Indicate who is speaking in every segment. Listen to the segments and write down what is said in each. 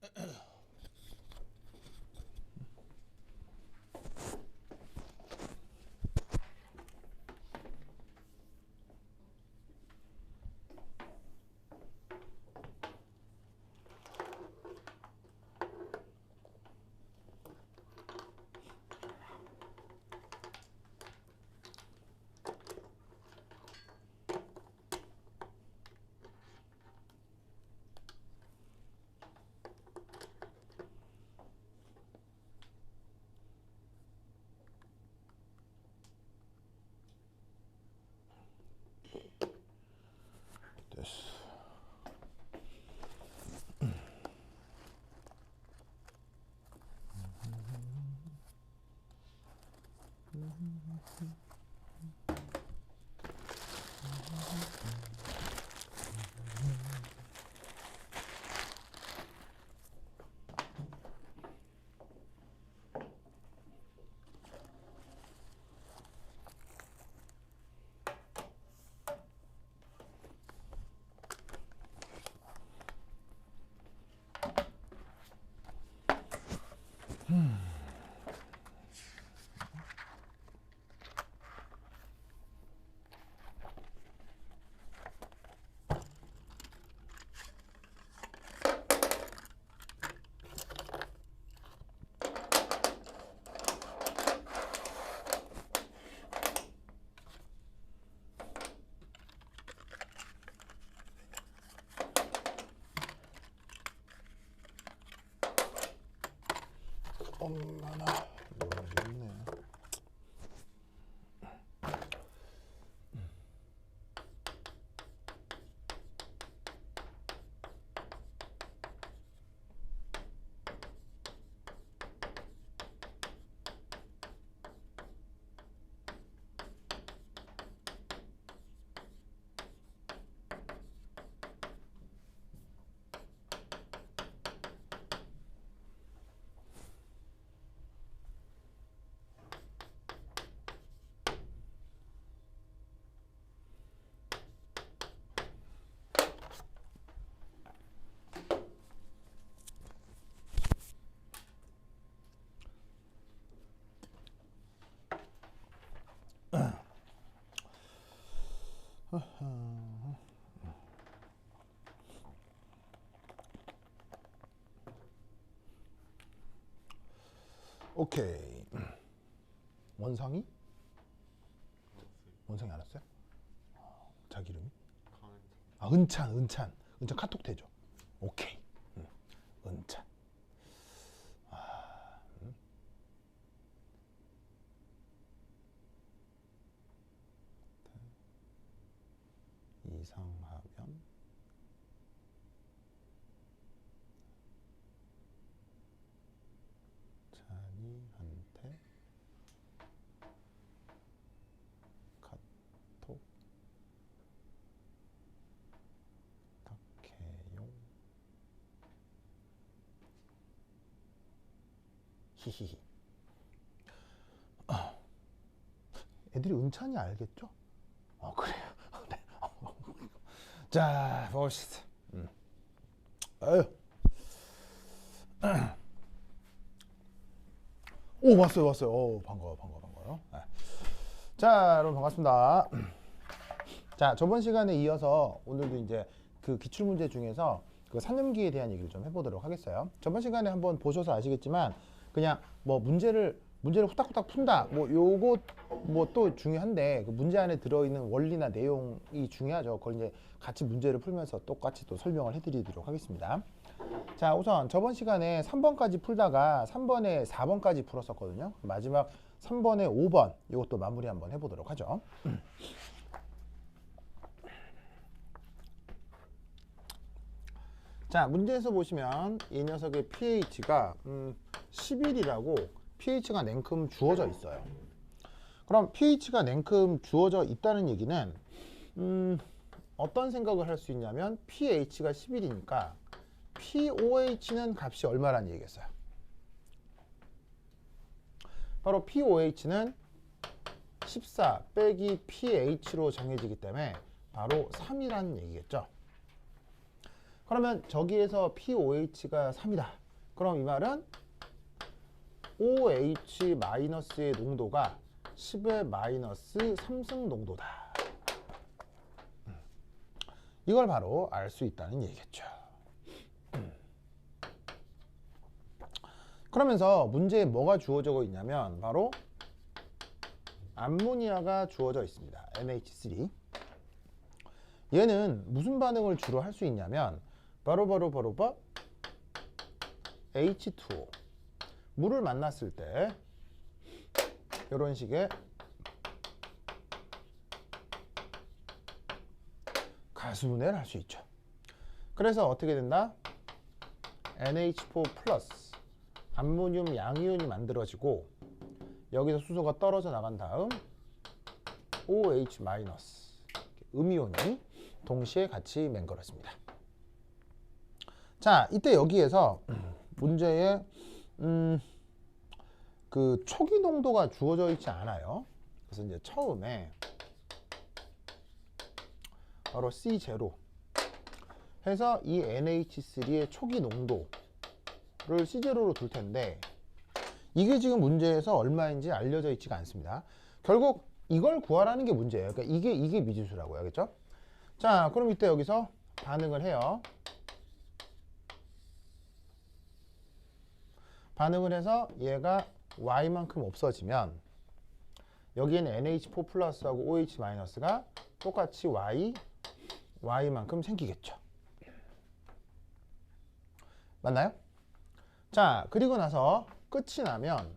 Speaker 1: 됐어. 엄마나 놀라겠네. 오케이. 원상이? 원상이 알았어요? 자기 이름이? 아, 은찬 카톡 되죠? 오케이. 은찬. 이상하면 찬이한테 카톡 부탁해요. 히히히. 애들이 은찬이 알겠죠? 그래요. 네. 자, 봅시다. 아유. 오, 왔어요. 오, 반가워요. 네. 자, 여러분 반갑습니다. 자, 저번 시간에 이어서 오늘도 이제 그 기출문제 중에서 그 산염기에 대한 얘기를 좀 해보도록 하겠어요. 저번 시간에 한번 보셔서 아시겠지만 그냥 뭐 문제를 후딱후딱 푼다, 뭐 요거 뭐 또 중요한데 그 문제 안에 들어있는 원리나 내용이 중요하죠. 그걸 이제 같이 문제를 풀면서 똑같이 또 설명을 해드리도록 하겠습니다. 자, 우선 저번 시간에 3번까지 풀다가 3번에 4번까지 풀었었거든요. 마지막 3번에 5번 이것도 마무리 한번 해보도록 하죠. 자, 문제에서 보시면 이 녀석의 pH가 11이라고 pH가 냉큼 주어져 있어요. 그럼 pH가 냉큼 주어져 있다는 얘기는 어떤 생각을 할 수 있냐면 pH가 11이니까 pOH는 값이 얼마라는 얘기겠어요. 바로 pOH는 14 빼기 pH로 정해지기 때문에 바로 3이라는 얘기겠죠. 그러면 저기에서 POH가 3이다. 그럼 이 말은 OH-의 농도가 10의 마이너스 3승 농도다. 이걸 바로 알 수 있다는 얘기겠죠. 그러면서 문제에 뭐가 주어져 있냐면 바로 암모니아가 주어져 있습니다. NH3. 얘는 무슨 반응을 주로 할 수 있냐면 바로 H2O. 물을 만났을 때 이런 식의 가수분해를 할 수 있죠. 그래서 어떻게 된다? NH4 플러스 암모늄 양이온이 만들어지고 여기서 수소가 떨어져 나간 다음 OH 마이너스 음이온이 동시에 같이 맹글어집니다. 자, 이때 여기에서 문제에 그 초기 농도가 주어져 있지 않아요. 그래서 이제 처음에 바로 C0 해서 이 NH3의 초기 농도를 C0로 둘 텐데 이게 지금 문제에서 얼마인지 알려져 있지가 않습니다. 결국 이걸 구하라는 게 문제예요. 그러니까 이게 미지수라고요. 알겠죠? 자, 그럼 이때 여기서 반응을 해요. 반응을 해서 얘가 Y만큼 없어지면 여기에는 NH4 플러스하고 OH 마이너스가 똑같이 Y만큼 생기겠죠. 맞나요? 자, 그리고 나서 끝이 나면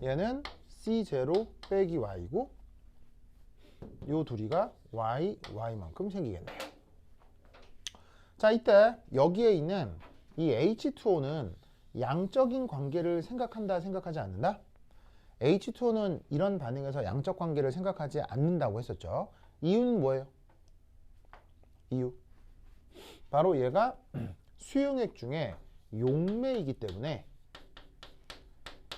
Speaker 1: 얘는 C0 빼기 Y고 요 둘이가 Y만큼 생기겠네요. 자, 이때 여기에 있는 이 H2O는 양적인 관계를 생각한다, 생각하지 않는다? H2O는 이런 반응에서 양적 관계를 생각하지 않는다고 했었죠. 이유는 뭐예요? 이유. 바로 얘가 수용액 중에 용매이기 때문에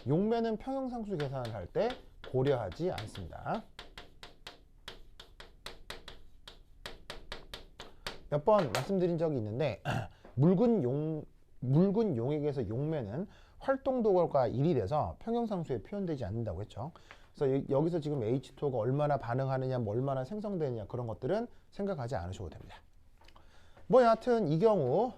Speaker 1: 용매는 평형상수 계산을 할 때 고려하지 않습니다. 몇 번 말씀드린 적이 있는데 묽은 용액에서 용매는 활동도가 1이 돼서 평형상수에 표현되지 않는다고 했죠. 그래서 여기서 지금 H2O가 얼마나 반응하느냐, 뭐 얼마나 생성되느냐 그런 것들은 생각하지 않으셔도 됩니다. 뭐 여하튼 이 경우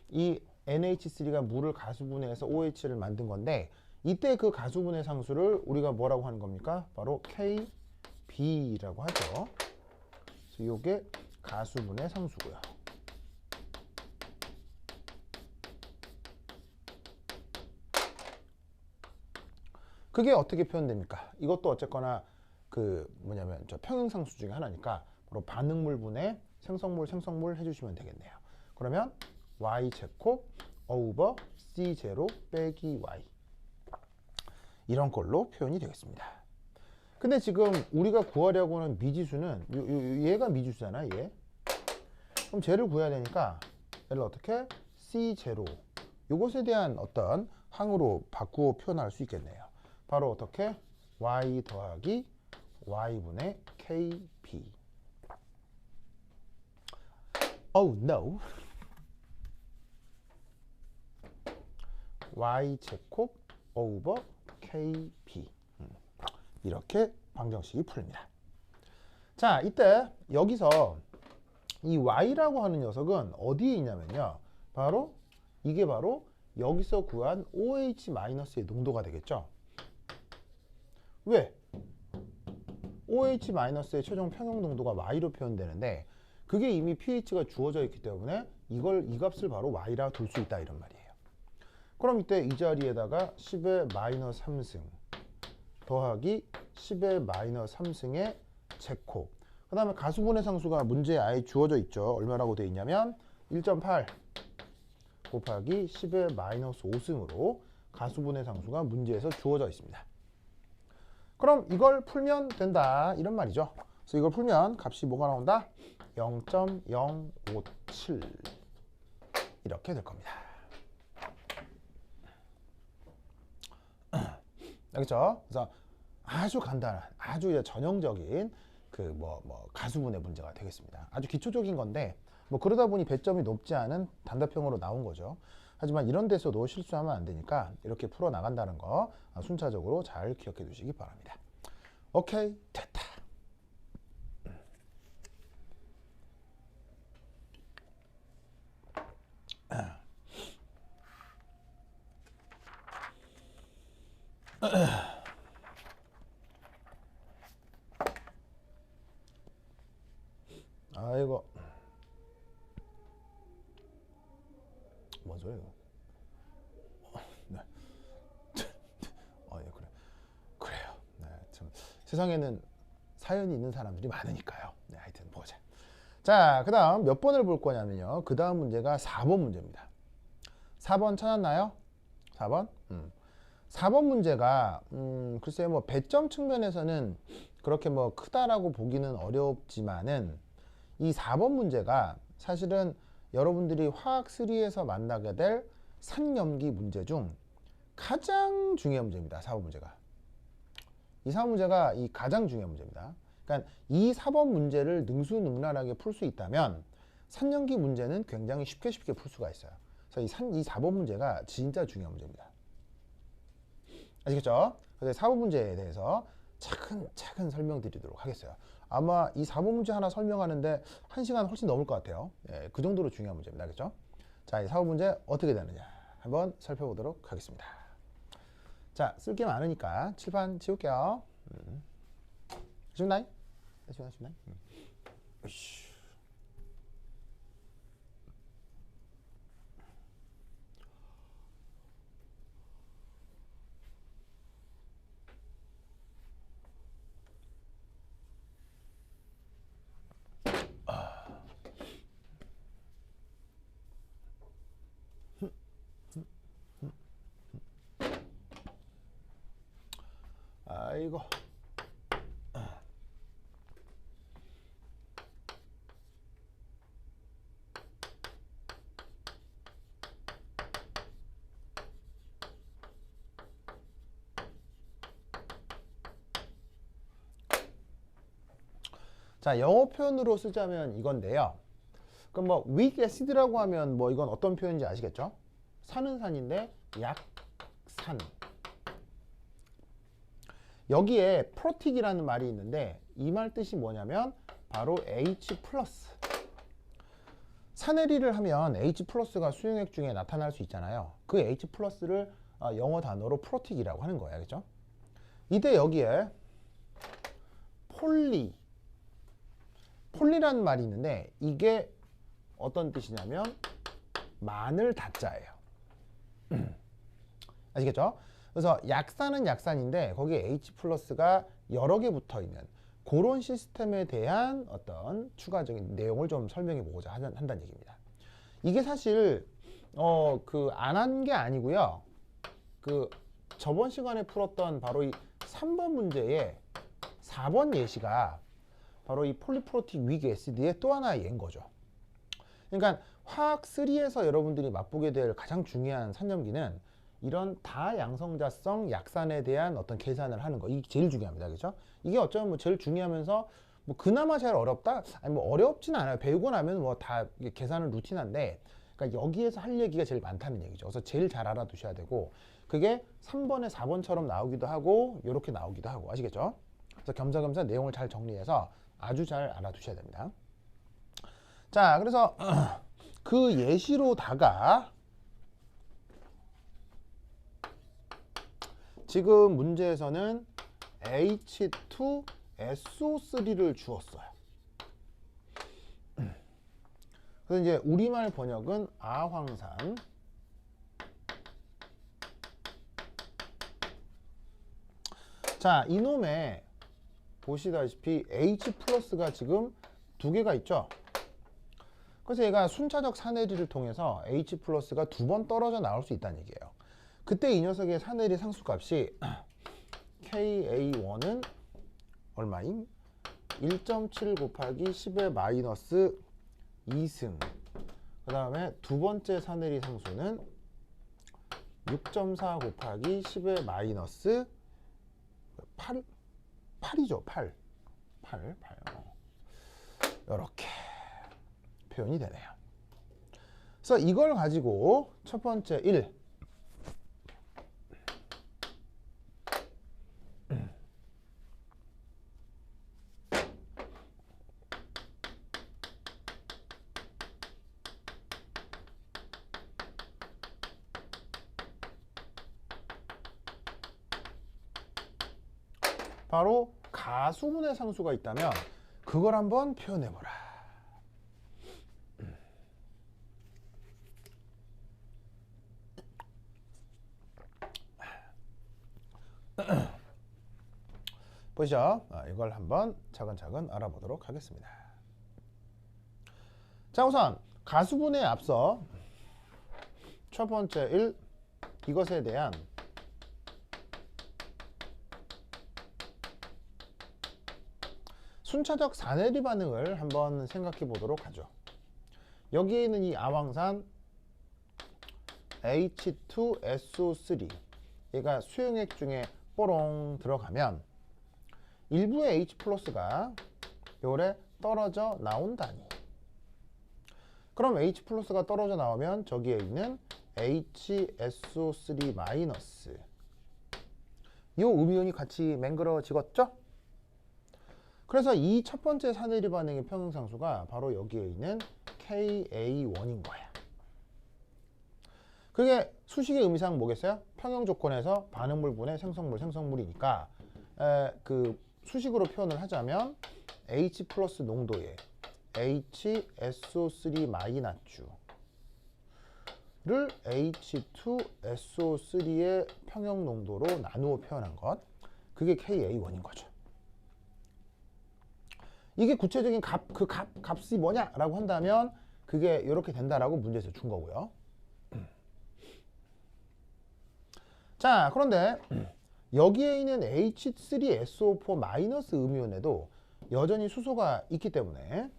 Speaker 1: 이 NH3가 물을 가수분해해서 OH를 만든 건데 이때 그 가수분해 상수를 우리가 뭐라고 하는 겁니까? 바로 KB라고 하죠. 그래서 이게 가수분해 상수고요. 그게 어떻게 표현됩니까? 이것도 어쨌거나 그 뭐냐면 저 평형상수 중에 하나니까 바로 반응물분해 생성물 해주시면 되겠네요. 그러면 y 제곱 over c0 빼기 y 이런 걸로 표현이 되겠습니다. 근데 지금 우리가 구하려고 하는 미지수는 얘가 미지수잖아, 얘. 그럼 쟤를 구해야 되니까 얘를 어떻게 c0 이것에 대한 어떤 항으로 바꾸어 표현할 수 있겠네요. 바로 어떻게 y 더하기 y분의 kb. Oh no. y 제곱 over kb. 이렇게 방정식이 풀립니다. 자, 이때 여기서 이 y라고 하는 녀석은 어디에 있냐면요. 이게 바로 여기서 구한 OH-의 농도가 되겠죠. 왜? OH-의 최종 평형 농도가 Y로 표현되는데 그게 이미 pH가 주어져 있기 때문에 이 값을 바로 Y라 둘 수 있다 이런 말이에요. 그럼 이때 이 자리에다가 10의 마이너스 3승 더하기 10의 마이너스 3승의 제곱. 그 다음에 가수분해 상수가 문제에 아예 주어져 있죠. 얼마라고 되어 있냐면 1.8 곱하기 10의 마이너스 5승으로 가수분해 상수가 문제에서 주어져 있습니다. 그럼 이걸 풀면 된다 이런 말이죠. 그래서 이걸 풀면 값이 뭐가 나온다? 0.057 이렇게 될 겁니다. 알겠죠? 그래서 아주 간단한, 아주 전형적인 그 가수분해 문제가 되겠습니다. 아주 기초적인 건데 뭐 그러다 보니 배점이 높지 않은 단답형으로 나온 거죠. 하지만 이런 데서도 실수하면 안 되니까 이렇게 풀어 나간다는 거 순차적으로 잘 기억해 두시기 바랍니다. 오케이, 됐다. 아이고, 뭔 소리야 이거. 네. 예, 그래요. 네, 참 세상에는 사연이 있는 사람들이 많으니까요. 네, 하여튼 보자. 자, 그 다음 몇 번을 볼 거냐면요. 그 다음 문제가 4번 문제입니다. 4번 찾았나요? 4번? 4번 문제가 글쎄요, 뭐 배점 측면에서는 그렇게 뭐 크다라고 보기는 어렵지만은 이 4번 문제가 사실은 여러분들이 화학 3에서 만나게 될 산염기 문제 중 가장 중요한 문제입니다. 4번 문제가. 이 4번 문제가 이 가장 중요한 문제입니다. 그러니까 이 4번 문제를 능수능란하게 풀 수 있다면 산염기 문제는 굉장히 쉽게 풀 수가 있어요. 그래서 이 4번 문제가 진짜 중요한 문제입니다. 아시겠죠? 그래서 4번 문제에 대해서 차근차근 설명드리도록 하겠어요. 아마 이 4번 문제 하나 설명하는데 1시간 훨씬 넘을 것 같아요. 예, 그 정도로 중요한 문제입니다. 알겠죠? 자, 이 4번 문제 어떻게 되느냐 한번 살펴보도록 하겠습니다. 자, 쓸 게 많으니까 칠판 치울게요. 쉽나이? 쉽나이? 아이고. 자, 영어 표현으로 쓰자면 이건데요. 그럼 뭐 weak acid라고 하면 뭐 이건 어떤 표현인지 아시겠죠? 산은 산인데 약산. 여기에 프로틱이라는 말이 있는데 이 말 뜻이 뭐냐면 바로 H+. 산해리를 하면 H+가 수용액 중에 나타날 수 있잖아요. 그 H+를 영어 프로틱이라고 하는 거예요. 알겠죠? 이때 여기에 폴리라는 말이 있는데 이게 어떤 뜻이냐면 마늘 다자예요. 아시겠죠? 그래서 약산은 약산인데 거기에 H+가 여러 개 붙어 있는 그런 시스템에 대한 어떤 추가적인 내용을 좀 설명해 보고자 한다는 얘기입니다. 이게 사실 안 한 게 아니고요. 그 저번 시간에 풀었던 바로 이 3번 문제의 4번 예시가 바로 이 폴리프로틱 위기 애시드의 또 하나의 예인 거죠. 그러니까 화학 3에서 여러분들이 맛보게 될 가장 중요한 산염기는 이런 다양성자성 약산에 대한 어떤 계산을 하는 거, 이게 제일 중요합니다. 그렇죠? 이게 어쩌면 뭐 제일 중요하면서 뭐 그나마 제일 어렵다? 아니 뭐 어렵진 않아요. 배우고 나면 뭐 다 계산은 루틴한데, 그러니까 여기에서 할 얘기가 제일 많다는 얘기죠. 그래서 제일 잘 알아두셔야 되고, 그게 3번에 4번처럼 나오기도 하고 이렇게 나오기도 하고, 아시겠죠? 그래서 겸사겸사 내용을 잘 정리해서 아주 잘 알아두셔야 됩니다. 자, 그래서 그 예시로다가 지금 문제에서는 H2SO3를 주었어요. 그래서 이제 우리말 번역은 아황산. 자, 이놈에 보시다시피 H+가 지금 두 개가 있죠. 그래서 얘가 순차적 산해리를 통해서 H+가 두 번 떨어져 나올 수 있다는 얘기예요. 그때 이 녀석의 산해리 상수값이 Ka1은 얼마임? 1.7 곱하기 10의 마이너스 2승. 그 다음에 두 번째 산해리 상수는 6.4 곱하기 10의 마이너스 8이죠. 8. 이렇게 표현이 되네요. 그래서 이걸 가지고 첫 번째 1 바로 가수분의 상수가 있다면 그걸 한번 표현해보라. 보시죠. 이걸 한번 차근차근 알아보도록 하겠습니다. 자, 우선 가수분에 앞서 첫 번째 1 이것에 대한 순차적 산해리 반응을 한번 생각해 보도록 하죠. 여기에 있는 이 아황산 H2SO3 얘가 수용액 중에 뽀롱 들어가면 일부의 H 플러스가 요래 떨어져 나온다니. 그럼 H 플러스가 떨어져 나오면 저기에 있는 HSO3 마이너스 요 음이온이 같이 맹그러지겠죠? 그래서 이 첫 번째 산해리 반응의 평형상수가 바로 여기에 있는 KA1인 거야. 그게 수식의 의미상 뭐겠어요? 평형 조건에서 반응물분의 생성물이니까 그 수식으로 표현을 하자면 H 플러스 농도의 HSO3 마이너스를 H2SO3의 평형 농도로 나누어 표현한 것, 그게 KA1인 거죠. 이게 구체적인 값이 뭐냐라고 한다면 그게 이렇게 된다라고 문제에서 준 거고요. 자, 그런데 여기에 있는 H3SO4 마이너스 음이온에도 여전히 수소가 있기 때문에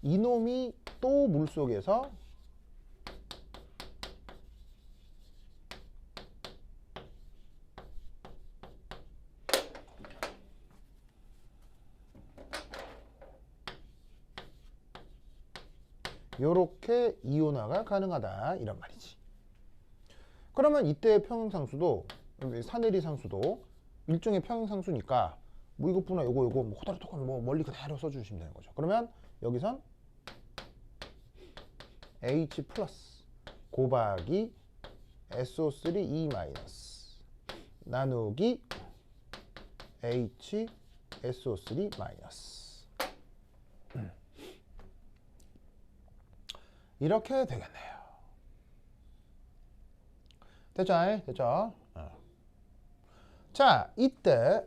Speaker 1: 이놈이 또 물속에서 요렇게 이온화가 가능하다 이런 말이지. 그러면 이때의 평형상수도 산해리 상수도 일종의 평형상수니까 뭐 이것뿐나 요거 뭐 호다루톡 뭐 멀리 그대로 써주시면 되는 거죠. 그러면 여기선 H 플러스 곱하기 SO3 E 마이너스 나누기 H SO3 마이너스 이렇게 되겠네요. 됐죠? 됐죠? 자, 이때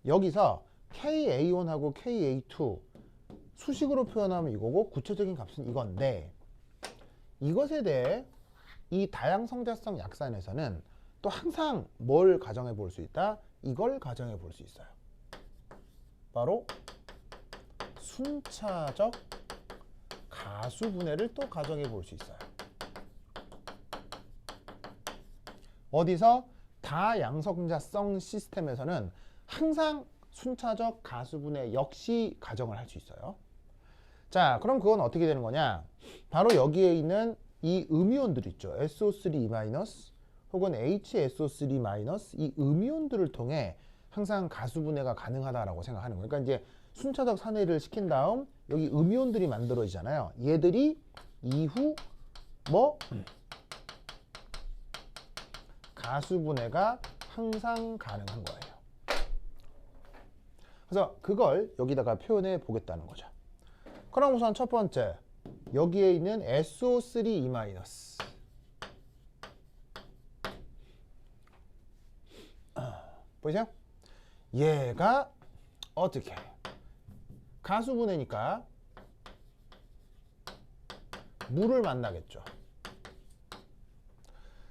Speaker 1: 여기서 KA1하고 KA2 수식으로 표현하면 이거고 구체적인 값은 이건데, 이것에 대해 이 다양성자성 약산에서는 또 항상 뭘 가정해 볼 수 있다? 이걸 가정해 볼 수 있어요. 바로 순차적 가수분해를 또 가정해 볼 수 있어요. 어디서? 다양성자성 시스템에서는 항상 순차적 가수분해 역시 가정을 할 수 있어요. 자, 그럼 그건 어떻게 되는 거냐? 바로 여기에 있는 이 음이온들 있죠. SO3- 혹은 HSO3- 이 음이온들을 통해 항상 가수분해가 가능하다라고 생각하는 거예요. 그러니까 이제 순차적 산해를 시킨 다음 여기 음이온들이 만들어지잖아요. 얘들이 이후 뭐 가수분해가 항상 가능한 거예요. 그래서 그걸 여기다가 표현해 보겠다는 거죠. 그럼 우선 첫 번째 여기에 있는 SO3- 보이세요? 얘가 어떻게 가수분해니까 물을 만나겠죠.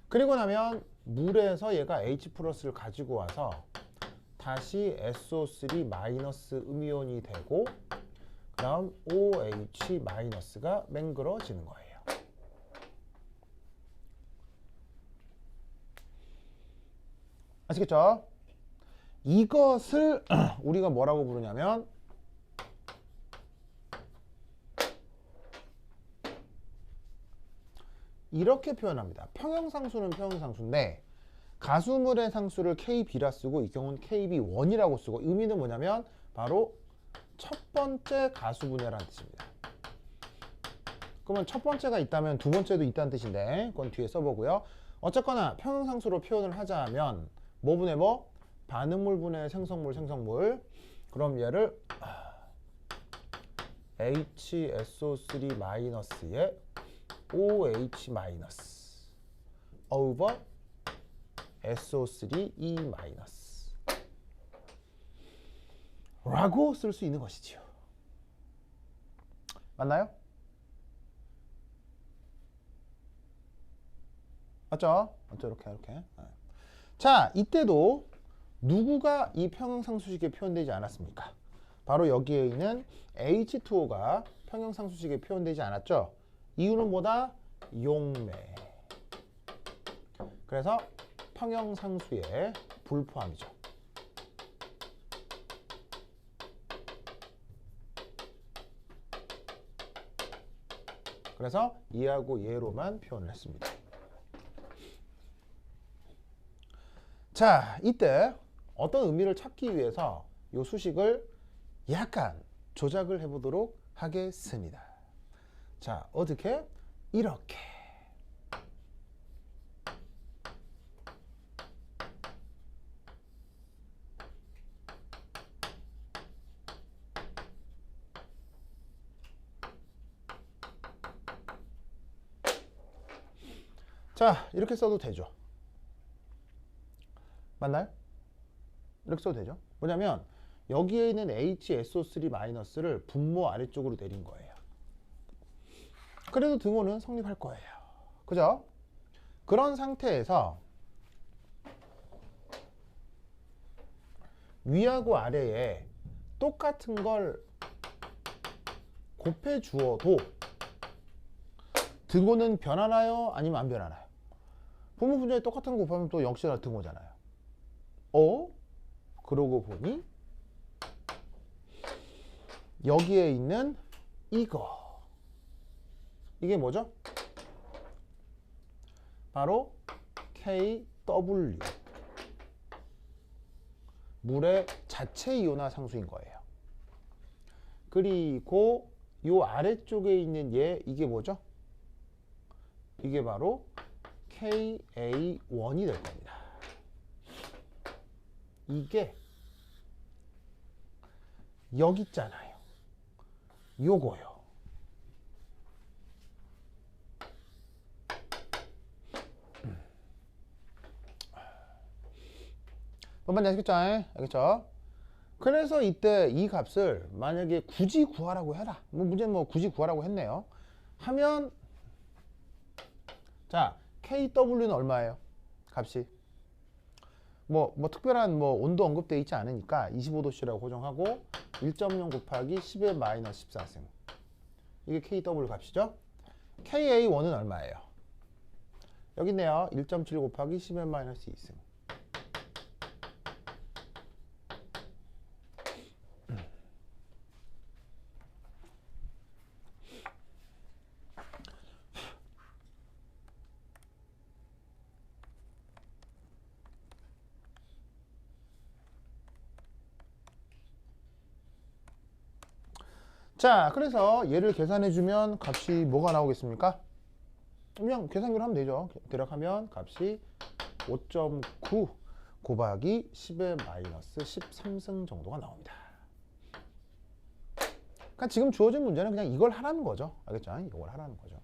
Speaker 1: 그리고 나면 물에서 얘가 H 플러스를 가지고 와서 다시 SO3- 음이온이 되고 그 다음 OH- 맹그러지는 거예요. 아시겠죠? 이것을 우리가 뭐라고 부르냐면 이렇게 표현합니다. 평형상수는 평형상수인데 가수물의 상수를 KB라 쓰고 이 경우는 KB1이라고 쓰고 의미는 뭐냐면 바로 첫 번째 가수분해라는 뜻입니다. 그러면 첫 번째가 있다면 두 번째도 있다는 뜻인데 그건 뒤에 써보고요. 어쨌거나 평형상수로 표현을 하자면 뭐 분해 뭐? 반응물 분해 생성물 생성물. 그럼 얘를 HSO3-에 OH- over SO3E- 라고 쓸 수 있는 것이지요. 맞나요? 맞죠? 맞죠? 이렇게. 자, 이때도 누구가 이 평형상수식에 표현되지 않았습니까? 바로 여기에 있는 H2O가 평형상수식에 표현되지 않았죠? 이유는 뭐다? 용매. 그래서 평형상수의 불포함이죠. 그래서 얘하고 얘로만 표현을 했습니다. 자, 이때 어떤 의미를 찾기 위해서 이 수식을 약간 조작을 해보도록 하겠습니다. 자, 어떻게? 이렇게. 자, 이렇게 써도 되죠. 맞나요? 이렇게 써도 되죠. 뭐냐면 여기에 있는 HSO3-를 분모 아래쪽으로 내린 거예요. 그래도 등호는 성립할 거예요. 그죠? 그런 상태에서 위하고 아래에 똑같은 걸 곱해 주어도 등호는 변하나요? 아니면 안 변하나요? 분모 분자에 똑같은 거 곱하면 또 역시나 등호잖아요. 그러고 보니 여기에 있는 이게 뭐죠? 바로 KW 물의 자체 이온화 상수인 거예요. 그리고 요 아래쪽에 있는 이게 뭐죠? 이게 바로 KA1이 될 겁니다. 이게 여기 있잖아요. 요거요. 뭔 말인지 아시겠죠? 알겠죠? 그래서 이때 이 값을 만약에 굳이 구하라고 해라. 문제는 굳이 구하라고 했네요. 하면 자, KW는 얼마예요? 값이 특별한 온도 언급되어 있지 않으니까 25도씨라고 고정하고 1.0 곱하기 10의 마이너스 14승. 이게 KW 값이죠. KA1은 얼마예요? 여기 있네요. 1.7 곱하기 10의 마이너스 2승. 자, 그래서 얘를 계산해주면 값이 뭐가 나오겠습니까? 그냥 계산기로 하면 되죠. 대략하면 값이 5.9 곱하기 10의 마이너스 13승 정도가 나옵니다. 그러니까 지금 주어진 문제는 그냥 이걸 하라는 거죠. 알겠죠? 이걸 하라는 거죠.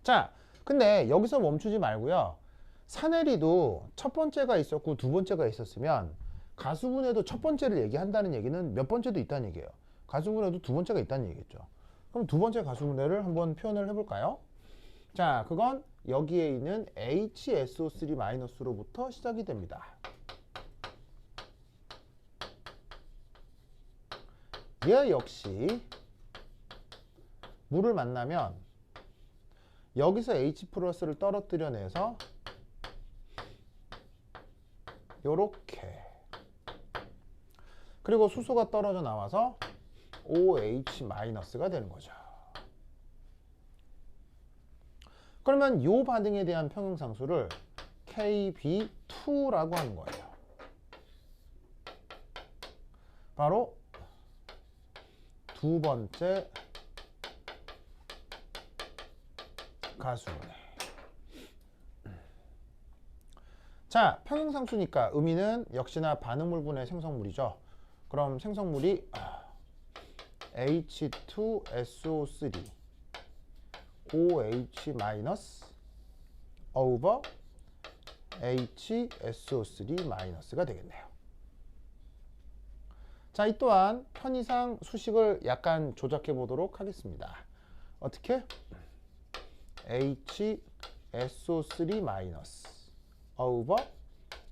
Speaker 1: 자, 근데 여기서 멈추지 말고요. 사내리도 첫 번째가 있었고 두 번째가 있었으면 가수분해도 첫 번째를 얘기한다는 얘기는 몇 번째도 있다는 얘기예요. 가수분해도 두 번째가 있다는 얘기겠죠. 그럼 두 번째 가수분해를 한번 표현을 해볼까요? 자, 그건 여기에 있는 HSO3-로부터 시작이 됩니다. 얘 역시 물을 만나면 여기서 H 플러스를 떨어뜨려내서 요렇게, 그리고 수소가 떨어져 나와서 OH 마이너스가 되는 거죠. 그러면 요 반응에 대한 평형상수를 KB2라고 하는 거예요. 바로 두 번째 가수분해. 자, 평형상수니까 의미는 역시나 반응물분의 생성물이죠. 그럼 생성물이 H2SO3 OH- over HSO3- 가 되겠네요. 자, 이 또한 편의상 수식을 약간 조작해 보도록 하겠습니다. 어떻게? HSO3- over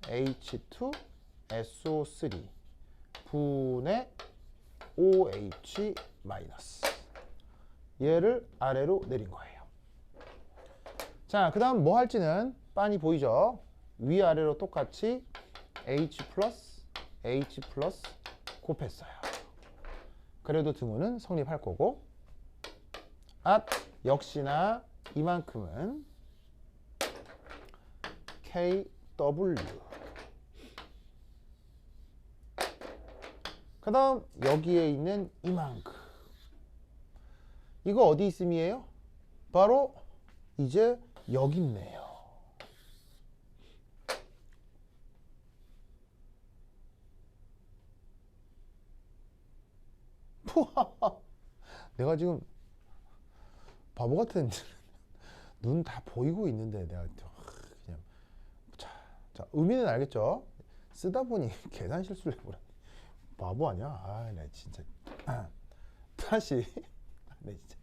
Speaker 1: H2SO3 분의 OH-. 얘를 아래로 내린 거예요. 자, 그 다음 뭐 할지는 빤히 보이죠? 위아래로 똑같이 H 플러스 곱했어요. 그래도 등호는 성립할 거고, 역시나 이만큼은 KW. 그 다음 여기에 있는 이만큼. 이거 어디 있음이에요? 바로 이제 여기 있네요. 내가 지금 바보 같은 눈 다 보이고 있는데 내가 그냥 자, 의미는 알겠죠? 쓰다 보니 계산 실수를 해버렸네. 바보 아니야? 아, 나 진짜. 다시. 네, 진짜.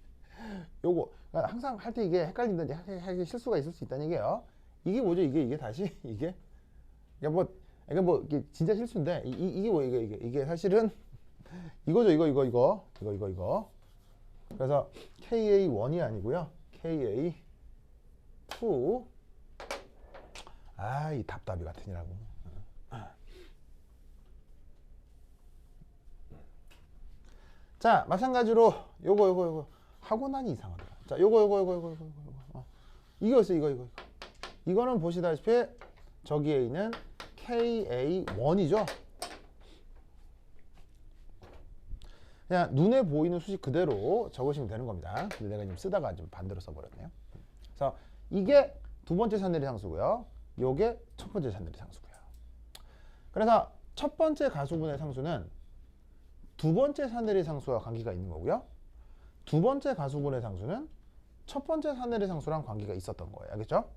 Speaker 1: 요거 항상 할 때 이게 헷갈린다, 하기 실수가 있을 수 있다는 얘기예요. 이게 뭐죠? 이게 다시 이게 이게 진짜 실수인데 이게 뭐 이게 사실은 이거죠. 이거. 그래서 KA1이 아니고요. KA2. 이 답답이 같으니라고. 자, 마찬가지로 요거 하고 나니 이상하더라. 자, 요거. 이거였어요. 이거는 보시다시피 저기에 있는 KA1이죠. 그냥 눈에 보이는 수식 그대로 적으시면 되는 겁니다. 근데 내가 지금 쓰다가 좀 반대로 써버렸네요. 그래서 이게 두 번째 샤넬의 상수고요. 요게 첫 번째 샤넬의 상수고요. 그래서 첫 번째 가수분의 상수는 두 번째 샤넬의 상수와 관계가 있는 거고요. 두 번째 가수분의 상수는 첫 번째 샤넬의 상수랑 관계가 있었던 거예요. 알겠죠?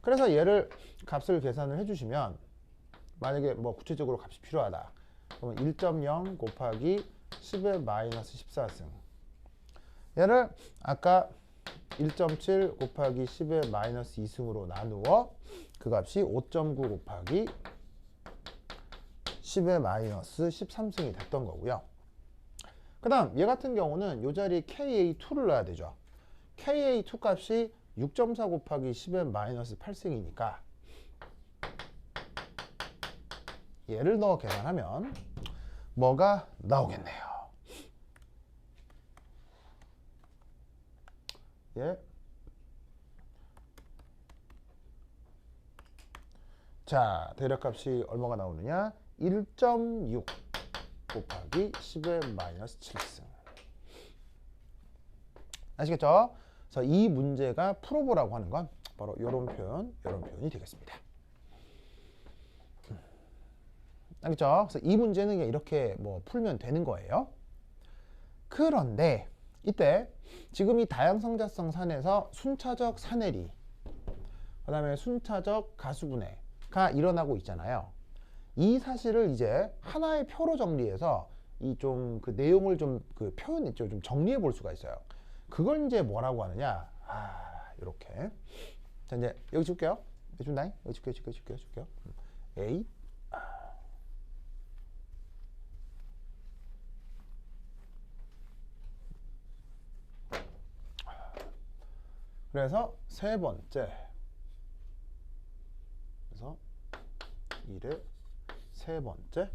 Speaker 1: 그래서 얘를 값을 계산을 해주시면, 만약에 뭐 구체적으로 값이 필요하다. 그러면 1.0 곱하기 10의 마이너스 14승. 얘를 아까 1.7 곱하기 10의 마이너스 2승으로 나누어 그 값이 5.9 곱하기 10의 마이너스 13승이 됐던 거고요. 그 다음 얘 같은 경우는 이 자리에 KA2를 넣어야 되죠. KA2 값이 6.4 곱하기 10의 마이너스 8승이니까 얘를 넣어 계산하면 뭐가 나오겠네요. 예. 자, 대략값이 얼마가 나오느냐? 1.6 곱하기 10의 마이너스 7승. 아시겠죠? 그래서 이 문제가 풀어보라고 하는 건 바로 이런 표현이 되겠습니다. 알겠죠? 그래서 이 문제는 이렇게 뭐 풀면 되는 거예요. 그런데 이때 지금 이 다양성자성 산에서 순차적 산해리, 그 다음에 순차적 가수분해가 일어나고 있잖아요. 이 사실을 이제 하나의 표로 정리해서 이 좀 그 내용을 좀 그 표현했죠. 좀 정리해 볼 수가 있어요. 그걸 이제 뭐라고 하느냐? 이렇게. 자, 이제 여기 줄게요. 여기 준다. 여기 줄게요. A. 그래서 세 번째. 그래서 1의 세 번째.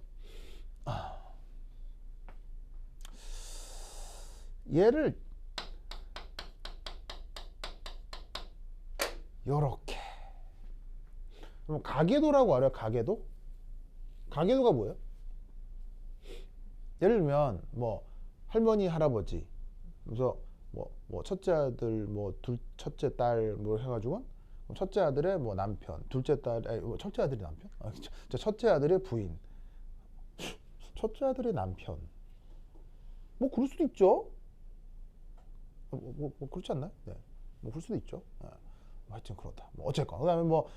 Speaker 1: 얘를 요렇게. 그럼 가계도라고 알아요? 가계도? 가계도가 뭐예요? 예를 들면 뭐 할머니 할아버지 그래서 뭐 첫째 아들 뭐 첫째 딸 뭐 해가지고 첫째 아들의 뭐 남편 둘째 딸 첫째 아들의 남편 첫째 아들의 부인 첫째 아들의 남편 뭐 그럴 수도 있죠. 뭐 그렇지 않나요? 네. 뭐 그럴 수도 있죠. 네. 하여튼 그렇다. 뭐 어쨌건 그다음에 뭐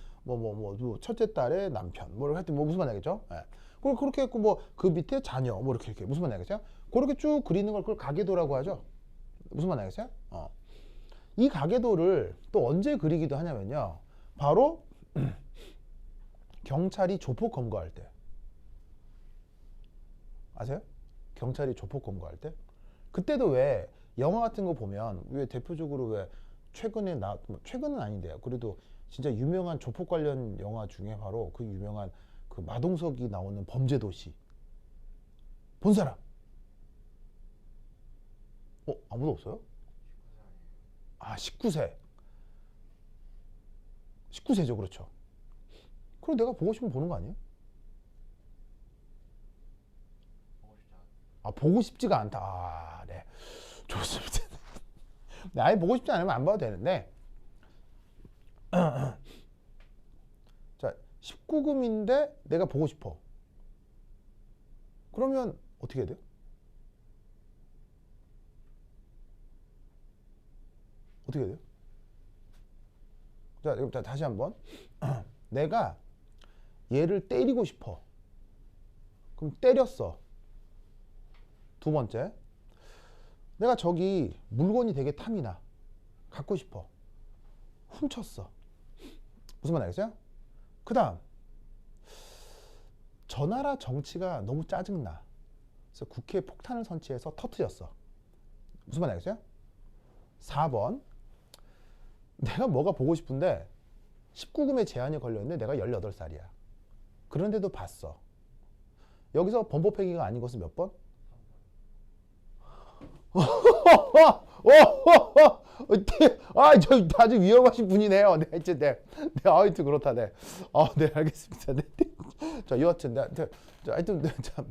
Speaker 1: 첫째 딸의 남편 뭐 하여튼 뭐 무슨 말인지 알겠죠? 네. 그리고 그렇게 했고 뭐 그 밑에 자녀 뭐 이렇게 무슨 말인지 알겠어요? 그렇게 쭉 그리는 걸 그걸 가계도라고 하죠. 무슨 말인지 알겠어요? 이 가계도를 또 언제 그리기도 하냐면요. 바로 경찰이 조폭 검거할 때. 아세요? 경찰이 조폭 검거할 때? 그때도 왜 영화 같은 거 보면 왜 대표적으로 왜 최근에 최근은 아닌데요. 그래도 진짜 유명한 조폭 관련 영화 중에 바로 그 유명한 그 마동석이 나오는 범죄도시. 본 사람? 아무도 없어요? 아, 19세. 19세죠, 그렇죠. 그럼 내가 보고 싶으면 보는 거 아니에요? 아, 보고 싶지가 않다. 아, 네. 좋습니다. 네, 아예 보고 싶지 않으면 안 봐도 되는데. 자, 19금인데 내가 보고 싶어. 그러면 어떻게 해야 돼요? 어떻게 해야 돼요? 자, 그럼 다시 한번. 내가 얘를 때리고 싶어. 그럼 때렸어. 두 번째. 내가 저기 물건이 되게 탐이 나. 갖고 싶어. 훔쳤어. 무슨 말 알겠어요? 그 다음. 저 나라 정치가 너무 짜증나. 그래서 국회에 폭탄을 설치해서 터뜨렸어. 무슨 말 알겠어요? 4번. 내가 뭐가 보고 싶은데 19금에 제한이 걸려있는데 내가 18살이야. 그런데도 봤어. 여기서 범법행위가 아닌 것은 몇 번? 저 아주 위험하신 분이네요. 네, 이제 하여튼 그렇다. 네, 네, 알겠습니다. 네. 자, 여하튼, 하여튼, 참,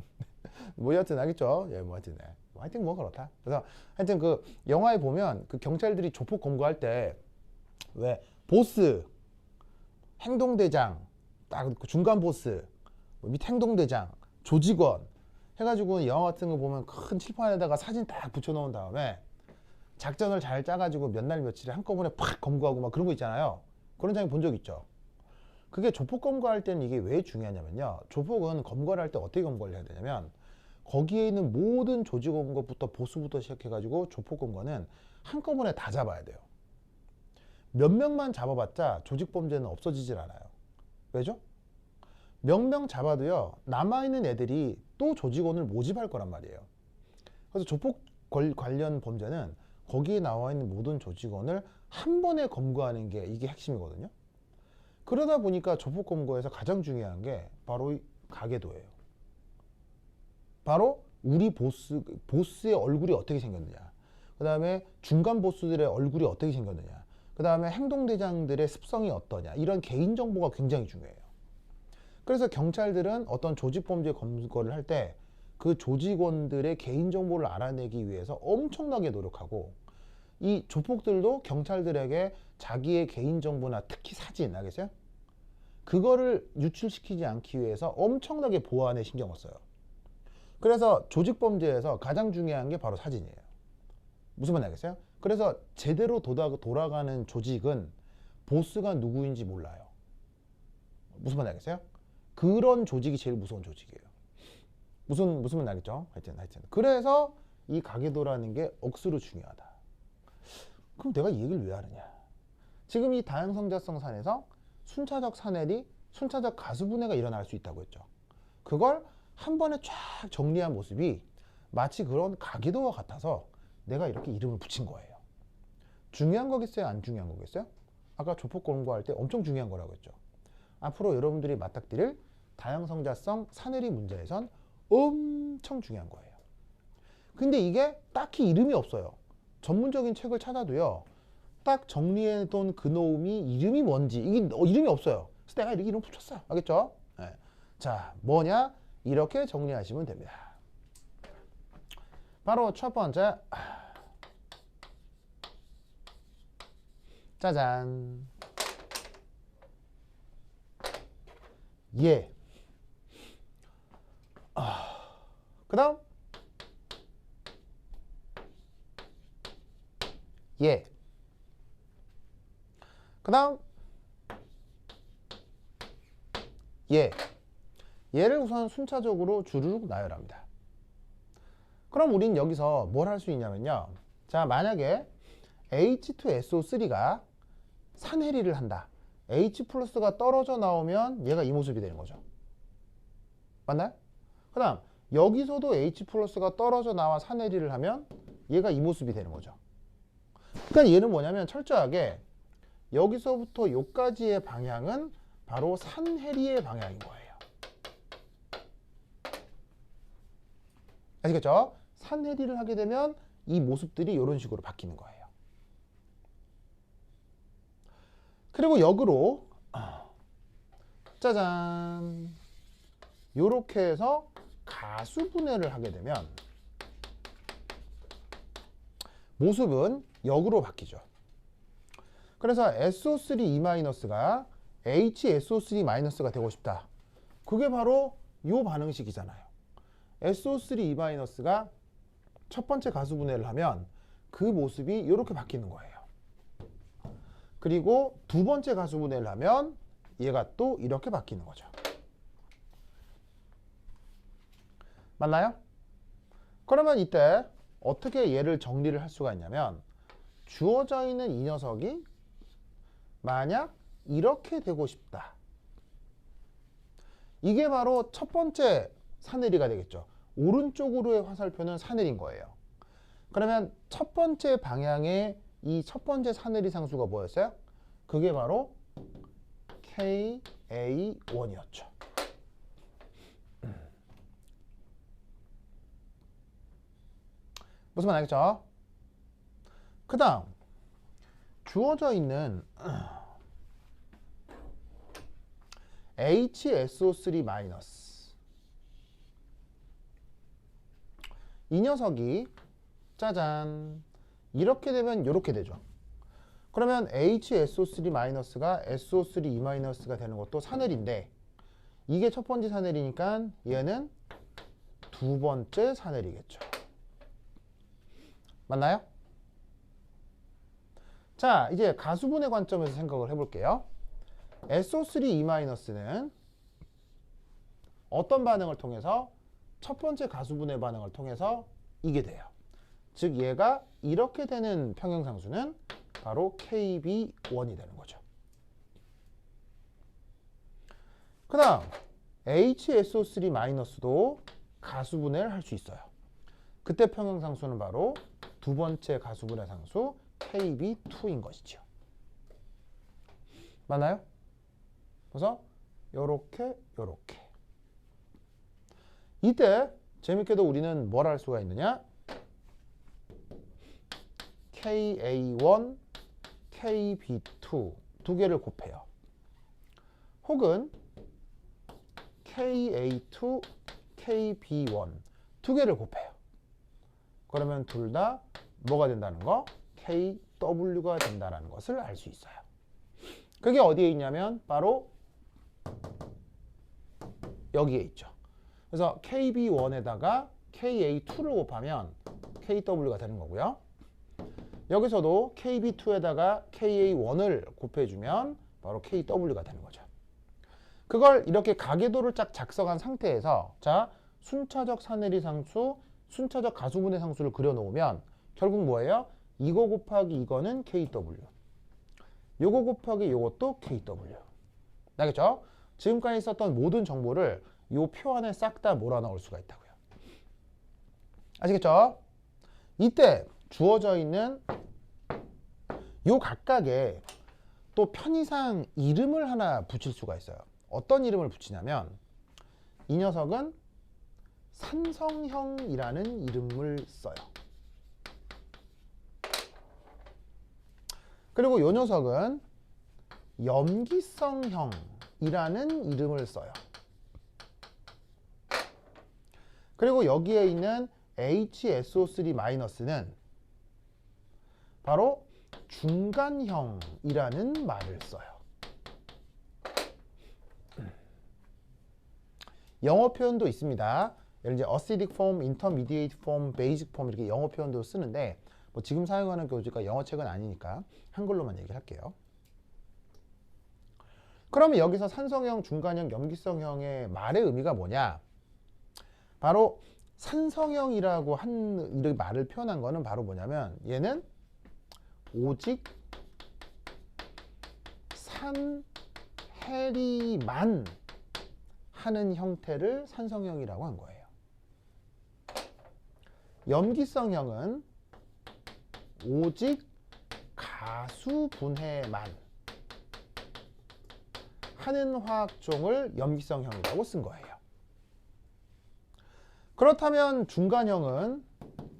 Speaker 1: 뭐 여하튼 알겠죠? 예, 뭐 하여튼, 네. 하여튼 뭐 그렇다. 그래서 하여튼 그 영화에 보면 그 경찰들이 조폭 검거할 때 왜 보스, 행동대장, 딱 중간 보스, 밑 행동대장, 조직원 해가지고 영화 같은 거 보면 큰 칠판에다가 사진 딱 붙여놓은 다음에 작전을 잘 짜가지고 몇 날 며칠에 한꺼번에 팍 검거하고 막 그런 거 있잖아요. 그런 장면 본 적 있죠. 그게 조폭 검거할 때는 이게 왜 중요하냐면요. 조폭은 검거를 할 때 어떻게 검거를 해야 되냐면 거기에 있는 모든 조직원 것부터 보스부터 시작해가지고 조폭 검거는 한꺼번에 다 잡아야 돼요. 몇 명만 잡아봤자 조직 범죄는 없어지질 않아요. 왜죠? 몇 명 잡아도요 남아있는 애들이 또 조직원을 모집할 거란 말이에요. 그래서 조폭 관련 범죄는 거기에 나와 있는 모든 조직원을 한 번에 검거하는 게 이게 핵심이거든요. 그러다 보니까 조폭 검거에서 가장 중요한 게 바로 이 가계도예요. 바로 우리 보스의 얼굴이 어떻게 생겼느냐, 그 다음에 중간 보스들의 얼굴이 어떻게 생겼느냐, 그 다음에 행동대장들의 습성이 어떠냐, 이런 개인정보가 굉장히 중요해요. 그래서 경찰들은 어떤 조직범죄 검거를 할 때 그 조직원들의 개인정보를 알아내기 위해서 엄청나게 노력하고, 이 조폭들도 경찰들에게 자기의 개인정보나 특히 사진, 알겠어요? 그거를 유출시키지 않기 위해서 엄청나게 보안에 신경을 써요. 그래서 조직범죄에서 가장 중요한 게 바로 사진이에요. 무슨 말인지 알겠어요? 그래서 제대로 돌아가는 조직은 보스가 누구인지 몰라요. 무슨 말인지 알겠어요? 그런 조직이 제일 무서운 조직이에요. 무슨 말 알겠죠? 하여튼. 그래서 이 가계도라는 게 억수로 중요하다. 그럼 내가 이 얘기를 왜 하느냐? 지금 이 다양성자성 산에서 순차적 산эл이 순차적 가수분해가 일어날 수 있다고 했죠. 그걸 한 번에 쫙 정리한 모습이 마치 그런 가계도와 같아서 내가 이렇게 이름을 붙인 거예요. 중요한 거겠어요? 안 중요한 거겠어요? 아까 조폭 검거할 때 엄청 중요한 거라고 했죠. 앞으로 여러분들이 맞닥뜨릴 다양성자성 산эл이 문제에선 엄청 중요한 거예요. 근데 이게 딱히 이름이 없어요. 전문적인 책을 찾아도요, 딱 정리해둔 그놈이 이름이 뭔지 이게 이름이 없어요. 그래서 내가 이렇게 이름 붙였어요. 알겠죠? 네. 자, 뭐냐? 이렇게 정리하시면 됩니다. 바로 첫 번째, 짜잔, 예. 그 다음 예. 그 다음 예. 얘를 우선 순차적으로 주르륵 나열합니다. 그럼 우린 여기서 뭘 할 수 있냐면요. 자, 만약에 H2SO3가 산해리를 한다. H 플러스가 떨어져 나오면 얘가 이 모습이 되는 거죠. 맞나요? 그 다음 여기서도 H 플러스가 떨어져 나와 산해리를 하면 얘가 이 모습이 되는 거죠. 그러니까 얘는 뭐냐면 철저하게 여기서부터 여기까지의 방향은 바로 산해리의 방향인 거예요. 아시겠죠? 산해리를 하게 되면 이 모습들이 이런 식으로 바뀌는 거예요. 그리고 역으로 짜잔, 요렇게 해서 가수분해를 하게 되면 모습은 역으로 바뀌죠. 그래서 SO3E-가 HSO3- 되고 싶다. 그게 바로 요 반응식이잖아요. SO3E-가 첫 번째 가수분해를 하면 그 모습이 이렇게 바뀌는 거예요. 그리고 두 번째 가수분해를 하면 얘가 또 이렇게 바뀌는 거죠. 맞나요? 그러면 이때 어떻게 얘를 정리를 할 수가 있냐면 주어져 있는 이 녀석이 만약 이렇게 되고 싶다. 이게 바로 첫 번째 산해리가 되겠죠. 오른쪽으로의 화살표는 산해리인 거예요. 그러면 첫 번째 방향의 이 첫 번째 산해리 상수가 뭐였어요? 그게 바로 KA1이었죠. 무슨 말 알겠죠? 그 다음 주어져 있는 HSO3- 이 녀석이 짜잔 이렇게 되면 이렇게 되죠. 그러면 HSO3-가 SO3E- 되는 것도 산해리인데 이게 첫 번째 산해리니까 얘는 두 번째 산해리겠죠. 맞나요? 자, 이제 가수분해 관점에서 생각을 해볼게요. SO3E-는 어떤 반응을 통해서 첫 번째 가수분해 반응을 통해서 이게 돼요. 즉 얘가 이렇게 되는 평형상수는 바로 KB1이 되는 거죠. 그 다음 HSO3-도 가수분해를 할 수 있어요. 그때 평형상수는 바로 두 번째 가수분해 상수 KB2인 것이죠. 맞나요? 그래서 요렇게 요렇게 이때 재밌게도 우리는 뭘 할 수가 있느냐? KA1, KB2 두 개를 곱해요. 혹은 KA2, KB1 두 개를 곱해요. 그러면 둘 다 뭐가 된다는 거? KW가 된다는 것을 알 수 있어요. 그게 어디에 있냐면 바로 여기에 있죠. 그래서 KB1에다가 KA2를 곱하면 KW가 되는 거고요. 여기서도 KB2에다가 KA1을 곱해주면 바로 KW가 되는 거죠. 그걸 이렇게 가계도를 쫙 작성한 상태에서 자 순차적 산해리 상수, 순차적 가수분해 상수를 그려놓으면 결국 뭐예요? 이거 곱하기 이거는 KW, 요거 곱하기 요것도 KW. 알겠죠? 지금까지 썼던 모든 정보를 요 표 안에 싹 다 몰아넣을 수가 있다고요. 아시겠죠? 이때 주어져 있는 요 각각의 또 편의상 이름을 하나 붙일 수가 있어요. 어떤 이름을 붙이냐면 이 녀석은 산성형이라는 이름을 써요. 그리고 요 녀석은 염기성형이라는 이름을 써요. 그리고 여기에 있는 HSO3-는 바로 중간형이라는 말을 써요. 영어 표현도 있습니다. 예를 들어 acidic form, intermediate form, basic form 이렇게 영어 표현도 쓰는데 뭐 지금 사용하는 교재가 영어 책은 아니니까 한글로만 얘기를 할게요. 그러면 여기서 산성형, 중간형, 염기성형의 말의 의미가 뭐냐? 바로 산성형이라고 한 이 말을 표현한 거는 바로 뭐냐면 얘는 오직 산해리만 하는 형태를 산성형이라고 한 거예요. 염기성형은 오직 가수분해만 하는 화학종을 염기성형이라고 쓴 거예요. 그렇다면 중간형은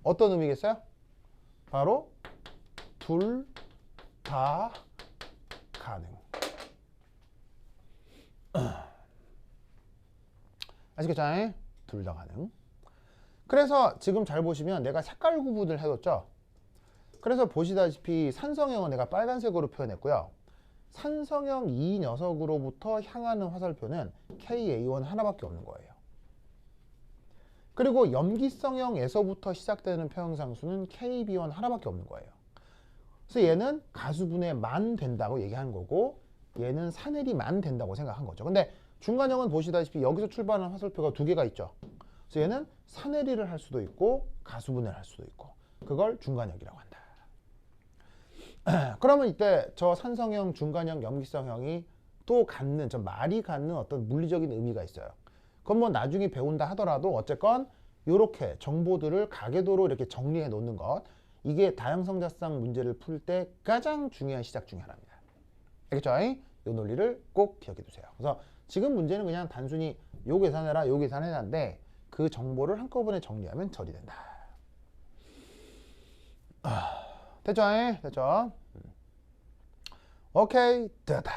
Speaker 1: 어떤 의미겠어요? 바로 둘 다 가능. 아시겠죠? 둘 다 가능. 그래서 지금 잘 보시면 내가 색깔 구분을 해뒀죠? 그래서 보시다시피 산성형은 내가 빨간색으로 표현했고요. 산성형 이 녀석으로부터 향하는 화살표는 KA1 하나밖에 없는 거예요. 그리고 염기성형에서부터 시작되는 평형상수는 KB1 하나밖에 없는 거예요. 그래서 얘는 가수분해만 된다고 얘기하는 거고 얘는 산해리만 된다고 생각한 거죠. 근데 중간형은 보시다시피 여기서 출발하는 화살표가 두 개가 있죠. 그래서 얘는 산해리를 할 수도 있고 가수분해를 할 수도 있고 그걸 중간형이라고 한다. 그러면 이때 저 산성형, 중간형, 염기성형이 또 갖는 저 말이 갖는 어떤 물리적인 의미가 있어요. 그건 뭐 나중에 배운다 하더라도 어쨌건 이렇게 정보들을 가계도로 이렇게 정리해 놓는 것 이게 다양성자상 문제를 풀 때 가장 중요한 시작 중에 하나입니다. 알겠죠? 이 논리를 꼭 기억해 두세요. 그래서 지금 문제는 그냥 단순히 요 계산해라, 요 계산해라인데 그 정보를 한꺼번에 정리하면 처리된다. 됐죠? 됐죠? 오케이, 됐다.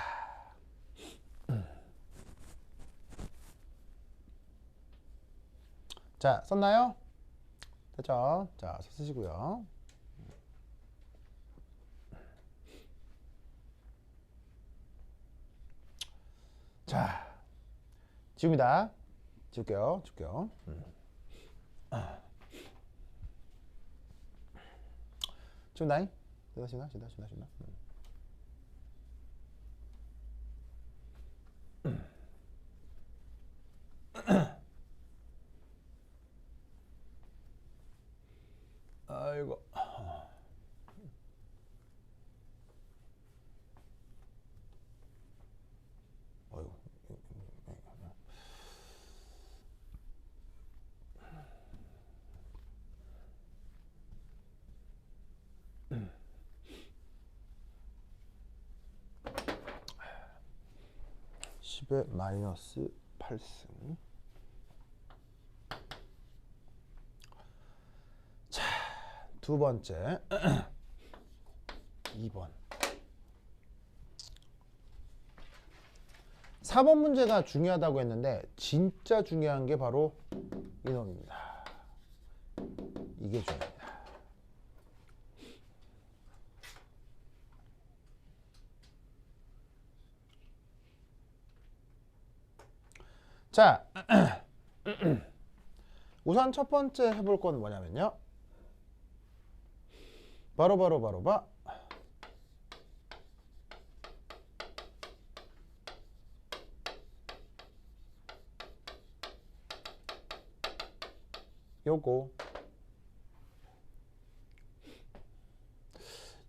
Speaker 1: 자, 썼나요? 됐죠? 자, 쓰시고요. 자, 지웁니다. 지울게요. 지울게요. 지운다잉? 지운다. 아이고. 어이구. 10의 마이너스 8승. 자, 두 번째 2번 4번 문제가 중요하다고 했는데 진짜 중요한 게 바로 이놈입니다. 이게 중요합니다. 자, 우선 첫 번째 해볼 건 뭐냐면요. 바로 요거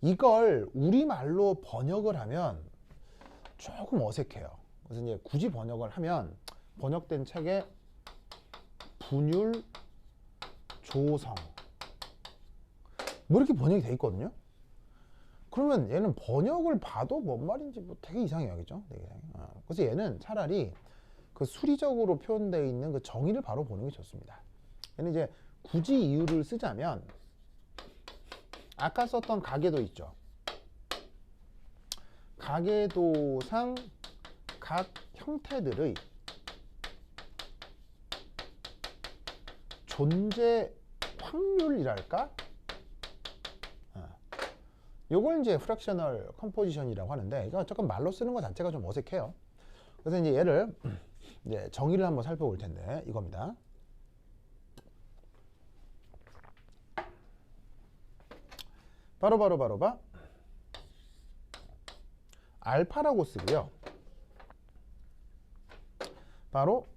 Speaker 1: 이걸 우리말로 번역을 하면 조금 어색해요. 그래서 이제 굳이 번역을 하면 번역된 책에 분율 조성 뭐 이렇게 번역이 돼 있거든요. 그러면 얘는 번역을 봐도 뭔 말인지 뭐 되게 이상해요. 그죠? 되게 이상해. 그래서 얘는 차라리 그 수리적으로 표현되어 있는 그 정의를 바로 보는 게 좋습니다. 얘는 이제 굳이 이유를 쓰자면 아까 썼던 가계도 있죠. 가계도상 각 형태들의 존재 확률이랄까? 요걸 이제 프랙셔널 컴포지션이라고 하는데, 이거 조금 말로 쓰는 것 자체가 좀 어색해요. 그래서 이제 얘를 이제 정의를 한번 살펴볼 텐데, 이겁니다. 바로 알파라고 쓰고요. 바로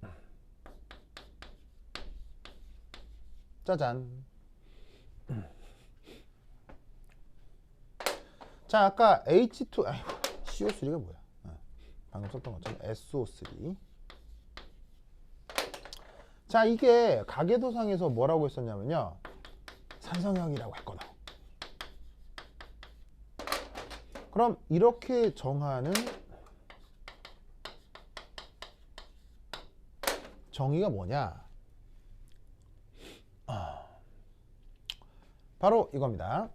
Speaker 1: 짜잔. 자, 아까 H2, 아이고, CO3가 뭐야? 방금 썼던 것처럼 SO3. 자, 이게 가계도상에서 뭐라고 했었냐면요, 산성형이라고 했거든. 그럼 이렇게 정하는 정의가 뭐냐? 바로 이겁니다.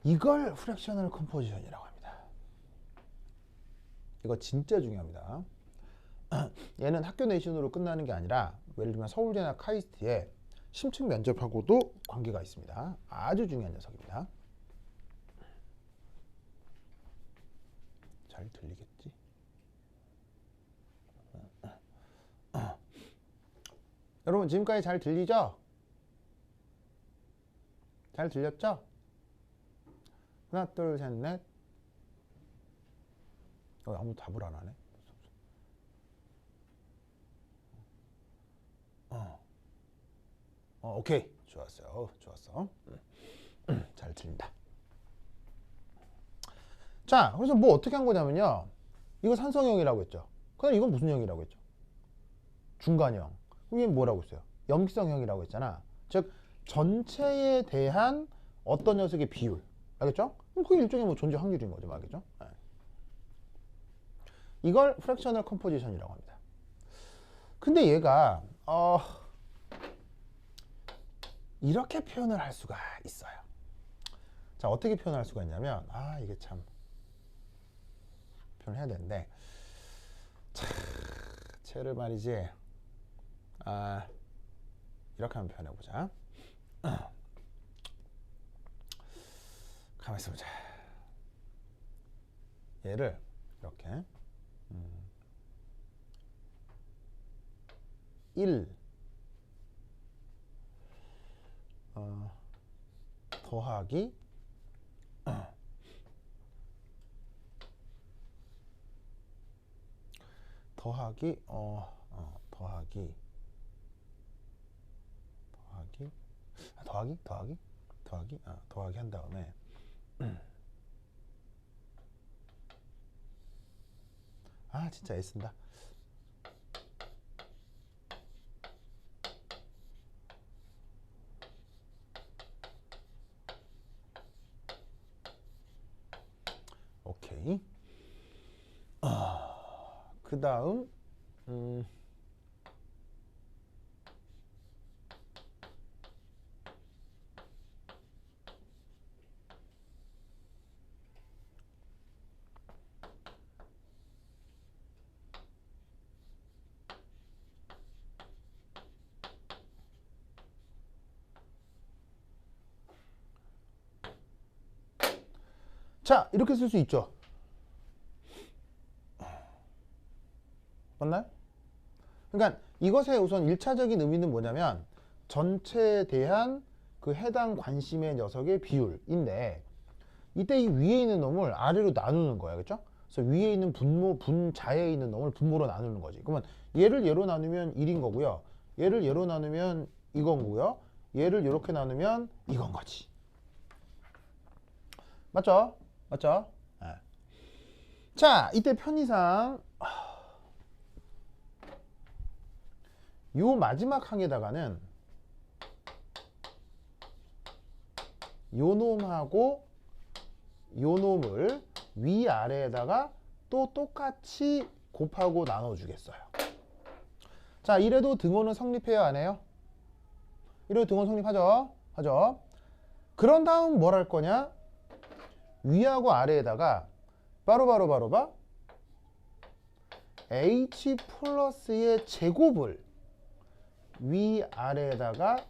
Speaker 1: 이걸 프랙셔널 컴포지션이라고 합니다. 이거 진짜 중요합니다. 얘는 학교 내신으로 끝나는 게 아니라 예를 들면 서울대나 카이스트에 심층 면접하고도 관계가 있습니다. 아주 중요한 녀석입니다. 잘 들리겠지? 여러분 지금까지 잘 들리죠? 잘 들렸죠? 하나 둘 셋 넷. 아무도 답을 안 하네. 오케이. 좋았어요. 좋았어. 잘 들린다. 자, 그래서 뭐 어떻게 한 거냐면요. 이거 산성형이라고 했죠. 그럼 이건 무슨 형이라고 했죠? 중간형. 이게 뭐라고 했어요? 염기성형이라고 했잖아. 즉 전체에 대한 어떤 녀석의 비율. 알겠죠? 그게 일종의 뭐 존재 확률인 거죠. 알겠죠? 네. 이걸 프랙셔널 컴포지션이라고 합니다. 근데 얘가 이렇게 표현을 할 수가 있어요. 자, 어떻게 표현할 수가 있냐면, 이게 참 표현해야 되는데, 자, 쟤를 말이지, 이렇게 한번 표현해보자. 가만히 있어보자. 얘를 이렇게 1 더하기 더하기 더하기 한 다음에 진짜 애쓴다. 오케이. 그 다음 자, 이렇게 쓸 수 있죠. 맞나요? 그러니까 이것의 우선 1차적인 의미는 뭐냐면 전체에 대한 그 해당 관심의 녀석의 비율인데, 이때 이 위에 있는 놈을 아래로 나누는 거야. 그렇죠? 그래서 위에 있는 분자에 있는 놈을 분모로 나누는 거지. 그러면 얘를 얘로 나누면 1인 거고요. 얘를 얘로 나누면 이건 거고요. 얘를 이렇게 나누면 이건 거지. 맞죠? 맞죠? 네. 자, 이때 편의상 요 마지막 항에다가는 요 놈하고 요 놈을 위아래에다가 또 똑같이 곱하고 나눠주겠어요. 자, 이래도 등호는 성립해요, 안 해요? 이래도 등호 성립하죠? 하죠. 그런 다음 뭘 할 거냐? 위하고 아래에다가 바로바로 h 플러스의 제곱을 위아래에다가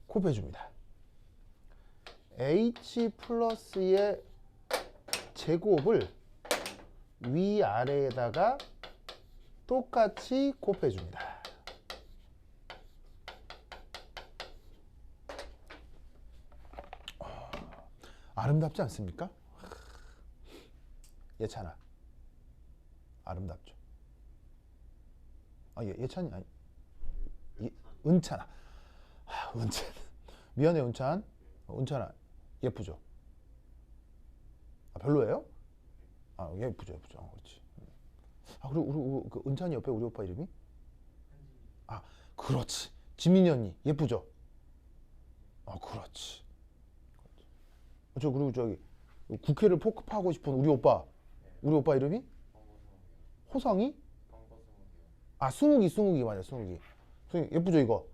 Speaker 1: 곱해줍니다. h 플러스의 제곱을 위아래에다가 똑같이 곱해줍니다. 아름답지 않습니까? 예찬아, 아름답죠? 아, 예찬이 아니, 은찬아. 은찬. 미안해, 은찬. 은찬아, 예쁘죠? 아, 별로예요? 아, 예쁘죠. 그렇지. 아, 그리고 우리 그 은찬이 옆에 우리 오빠 이름이? 아, 그렇지. 지민이 언니, 예쁘죠? 아, 그렇지. 그리고 저기 국회를 포크파하고 싶은 우리 오빠 이름이? 호성이? 아, 승욱이 맞아. 승욱이 예쁘죠 이거?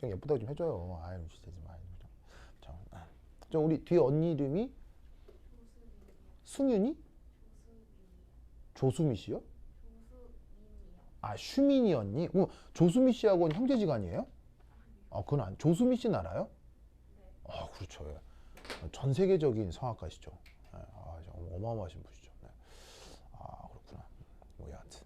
Speaker 1: 좀 예쁘다고 좀 해줘요. 아유, 되지 마. 저 우리 뒤에 언니 이름이? 승윤이? 조수미 씨요? 아, 슈민이 언니? 조수미 씨하고는 형제지간이에요? 아, 그건 안. 조수미 씨는 알아요? 아, 그렇죠. 예. 전 세계적인 성악가시죠. 예. 아, 어마어마하신 분이죠. 네. 아, 그렇구나. 뭐 여하튼.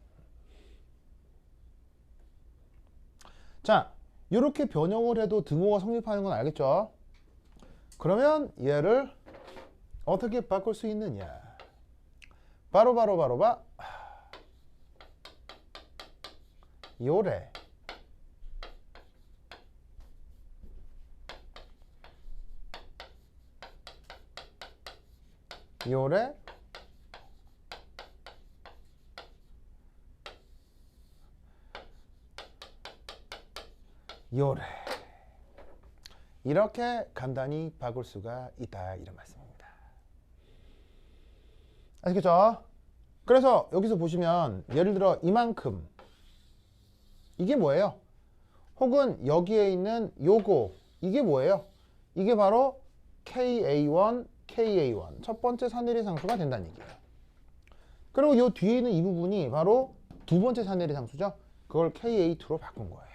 Speaker 1: 자, 이렇게 변형을 해도 등호가 성립하는 건 알겠죠? 그러면 얘를 어떻게 바꿀 수 있느냐? 바로 요래. 요래 이렇게 간단히 바꿀 수가 있다, 이런 말씀입니다. 아시겠죠? 그래서 여기서 보시면 예를 들어 이만큼, 이게 뭐예요? 혹은 여기에 있는 요거, 이게 뭐예요? 이게 바로 KA1 첫 번째 산해리 상수가 된다는 얘기예요. 그리고 요 뒤에 있는 이 부분이 바로 두 번째 산해리 상수죠. 그걸 KA2로 바꾼 거예요.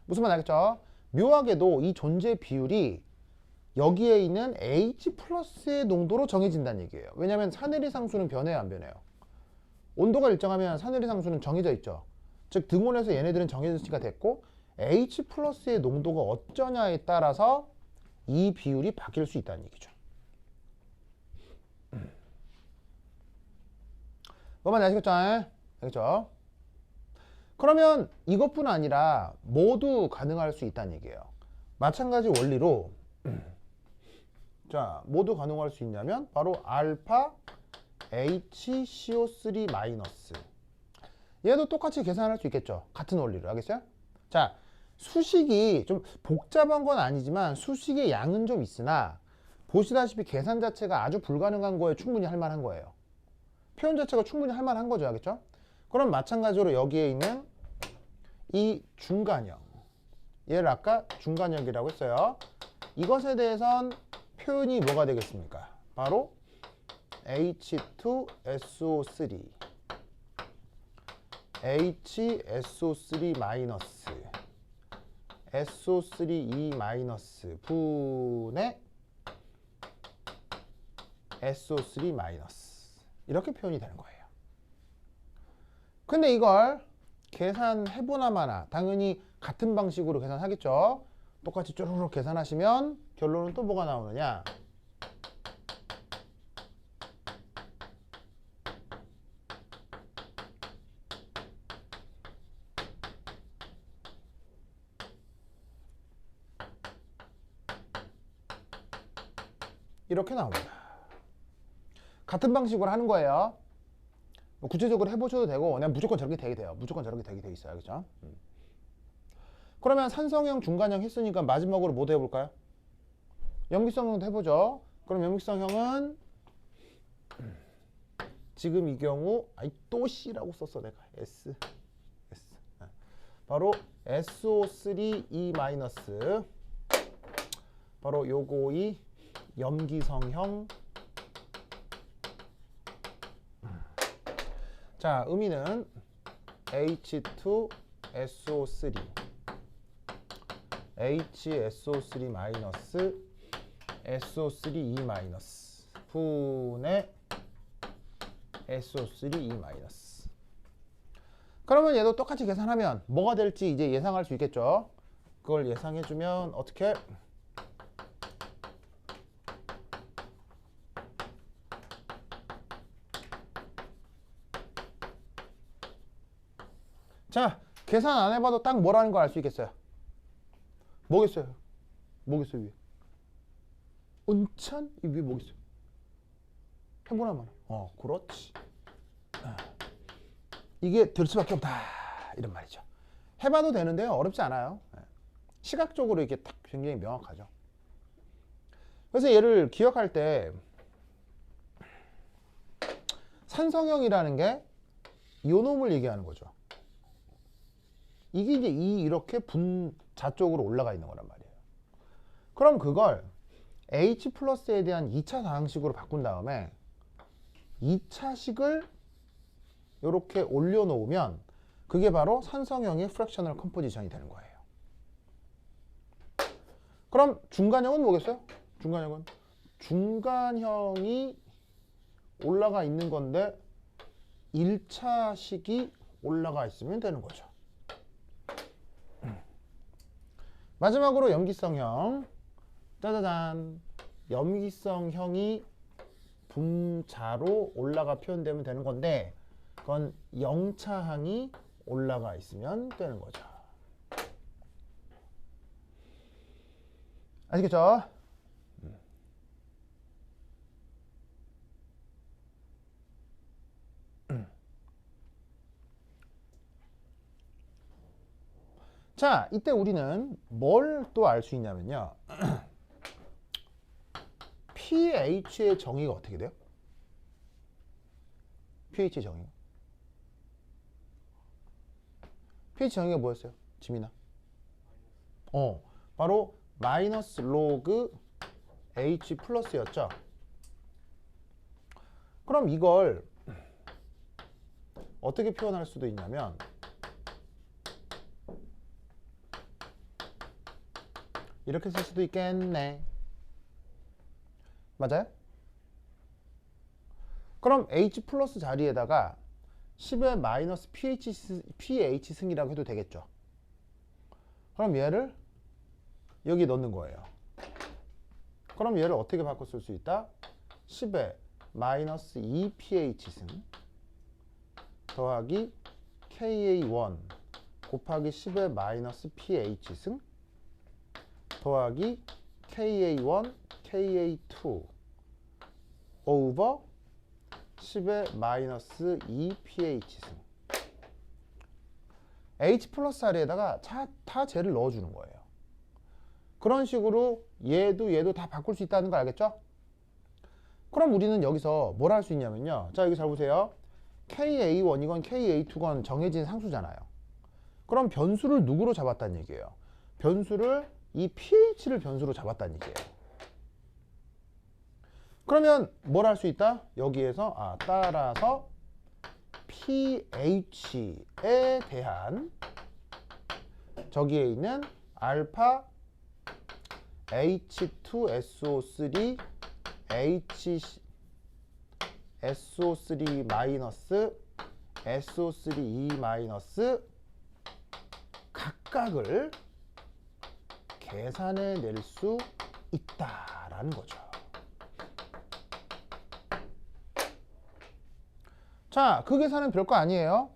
Speaker 1: 무슨 말 알겠죠? 묘하게도 이 존재 비율이 여기에 있는 H 플러스의 농도로 정해진다는 얘기예요. 왜냐하면 산해리 상수는 변해요, 안 변해요? 온도가 일정하면 산해리 상수는 정해져 있죠. 즉 등온에서 얘네들은 정해지가 됐고 H 플러스의 농도가 어쩌냐에 따라서 이 비율이 바뀔 수 있다는 얘기죠. 뭐만 아시겠죠? 알겠죠? 그러면 이것뿐 아니라 모두 가능할 수 있다는 얘기예요. 마찬가지 원리로 자, 모두 가능할 수 있냐면 바로 알파 HCO3 마이너스, 얘도 똑같이 계산할 수 있겠죠. 같은 원리로. 알겠어요? 자, 수식이 좀 복잡한 건 아니지만 수식의 양은 좀 있으나 보시다시피 계산 자체가 아주 불가능한 거에 충분히 할 만한 거예요. 표현 자체가 충분히 할 만한 거죠. 알겠죠? 그럼 마찬가지로 여기에 있는 이 중간형, 얘를 아까 중간형이라고 했어요. 이것에 대해선 표현이 뭐가 되겠습니까? 바로 H2SO3 HSO3 마이너스 SO3E 마이너스 분의 SO3 마이너스, 이렇게 표현이 되는 거예요. 근데 이걸 계산해보나 마나 당연히 같은 방식으로 계산하겠죠. 똑같이 쪼르륵 계산하시면 결론은 또 뭐가 나오느냐? 이렇게 나옵니다. 같은 방식으로 하는 거예요. 구체적으로 해보셔도 되고 그냥 무조건 저렇게 되게 돼요. 무조건 저렇게 되게 돼 있어요. 그렇죠? 그러면 산성형, 중간형 했으니까 마지막으로 뭐도 해볼까요? 염기성형도 해보죠. 그럼 염기성형은 지금 이 경우 또 C라고 썼어 내가. S. 바로 SO3E- 바로 요거이 염기성형. 자, 의미는 H2SO3 HSO3- SO3E- 분의 SO3E-. 그러면 얘도 똑같이 계산하면 뭐가 될지 이제 예상할 수 있겠죠. 그걸 예상해주면 어떻게? 자, 계산 안 해봐도 딱 뭐라는 걸 알 수 있겠어요. 뭐겠어요? 뭐겠어요 위에? 은찬? 이 위에 뭐겠어요? 해보나 마나. 그렇지. 이게 될 수밖에 없다 이런 말이죠. 해봐도 되는데요, 어렵지 않아요. 시각적으로 이게 딱 굉장히 명확하죠. 그래서 얘를 기억할 때 산성형이라는 게 요놈을 얘기하는 거죠. 이게 이제 이렇게 분자 쪽으로 올라가 있는 거란 말이에요. 그럼 그걸 H 플러스에 대한 2차 상식으로 바꾼 다음에 2차식을 이렇게 올려놓으면 그게 바로 산성형의 프랙셔널 컴포지션이 되는 거예요. 그럼 중간형은 뭐겠어요? 중간형이 올라가 있는 건데 1차식이 올라가 있으면 되는 거죠. 마지막으로 염기성형. 짜자잔. 염기성형이 분자로 올라가 표현되면 되는 건데 그건 0차항이 올라가 있으면 되는 거죠. 아시겠죠? 자, 이때 우리는 뭘 또 알 수 있냐면요. pH의 정의가 어떻게 돼요? pH 정의가? pH 정의가 뭐였어요? 지민아? 바로 마이너스 로그 H 플러스였죠? 그럼 이걸 어떻게 표현할 수도 있냐면 이렇게 쓸 수도 있겠네. 맞아요? 그럼 H 플러스 자리에다가 10의 마이너스 pH 승이라고 해도 되겠죠. 그럼 얘를 여기 넣는 거예요. 그럼 얘를 어떻게 바꿔 쓸 수 있다? 10의 마이너스 2pH 승 더하기 KA1 곱하기 10의 마이너스 pH 승 더하기 KA1, KA2 오버 10의 마이너스 2pH 승. H 플러스 자리에다가 다 쟤를 넣어주는 거예요. 그런 식으로 얘도 다 바꿀 수 있다는 거 알겠죠? 그럼 우리는 여기서 뭘 할 수 있냐면요. 자, 여기 잘 보세요. KA1이건 KA2건 정해진 상수잖아요. 그럼 변수를 누구로 잡았다는 얘기예요? 변수를 이 pH를 변수로 잡았다는 얘기예요. 그러면 뭘 할 수 있다? 여기에서 따라서 pH에 대한 저기에 있는 알파 H2SO3 SO3 마이너스 SO3E 마이너스 각각을 계산해 낼 수 있다라는 거죠. 자, 그 계산은 별거 아니에요.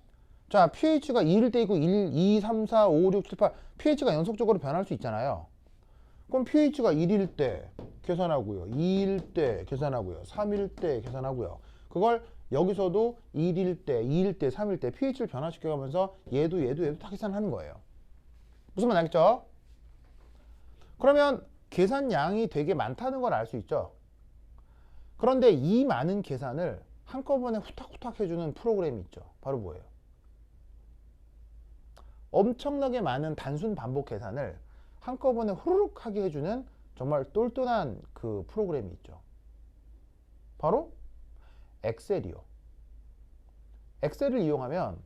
Speaker 1: 자, pH가 2일 때 있고 1, 2, 3, 4, 5, 6, 7, 8 pH가 연속적으로 변할 수 있잖아요. 그럼 pH가 1일 때 계산하고요. 2일 때 계산하고요. 3일 때 계산하고요. 그걸 여기서도 1일 때, 2일 때, 3일 때 pH를 변화시켜가면서 얘도 다 계산하는 거예요. 무슨 말 알겠죠? 그러면 계산량이 되게 많다는 걸 알 수 있죠. 그런데 이 많은 계산을 한꺼번에 후딱후딱 해주는 프로그램이 있죠. 바로 뭐예요? 엄청나게 많은 단순 반복 계산을 한꺼번에 후루룩 하게 해주는 정말 똘똘한 그 프로그램이 있죠. 바로 엑셀이요. 엑셀을 이용하면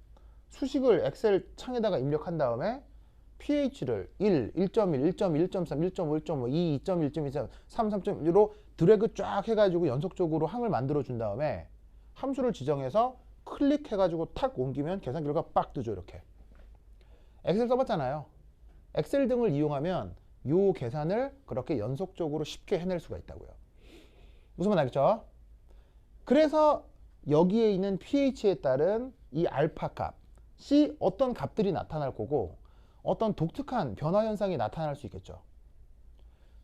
Speaker 1: 수식을 엑셀 창에다가 입력한 다음에 pH를 1, 1.1, 1.1, 1.3, 1.5, 1.5, 2, 2.1, 1.2, 3, 3.1로 드래그 쫙 해가지고 연속적으로 항을 만들어 준 다음에 함수를 지정해서 클릭해가지고 탁 옮기면 계산 결과 빡 뜨죠. 이렇게. 엑셀 써봤잖아요. 엑셀 등을 이용하면 요 계산을 그렇게 연속적으로 쉽게 해낼 수가 있다고요. 무슨 말 알겠죠? 그래서 여기에 있는 pH에 따른 이 알파 값, C 어떤 값들이 나타날 거고 어떤 독특한 변화 현상이 나타날 수 있겠죠.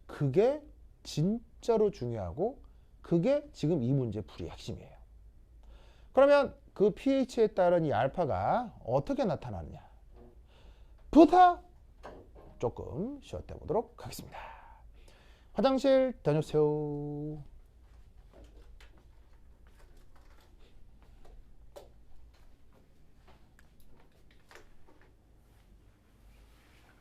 Speaker 1: 그게 진짜로 중요하고 그게 지금 이 문제 풀이의 핵심이에요. 그러면 그 pH에 따른 이 알파가 어떻게 나타나느냐 부터 조금 쉬었다 보도록 하겠습니다. 화장실 다녀오세요.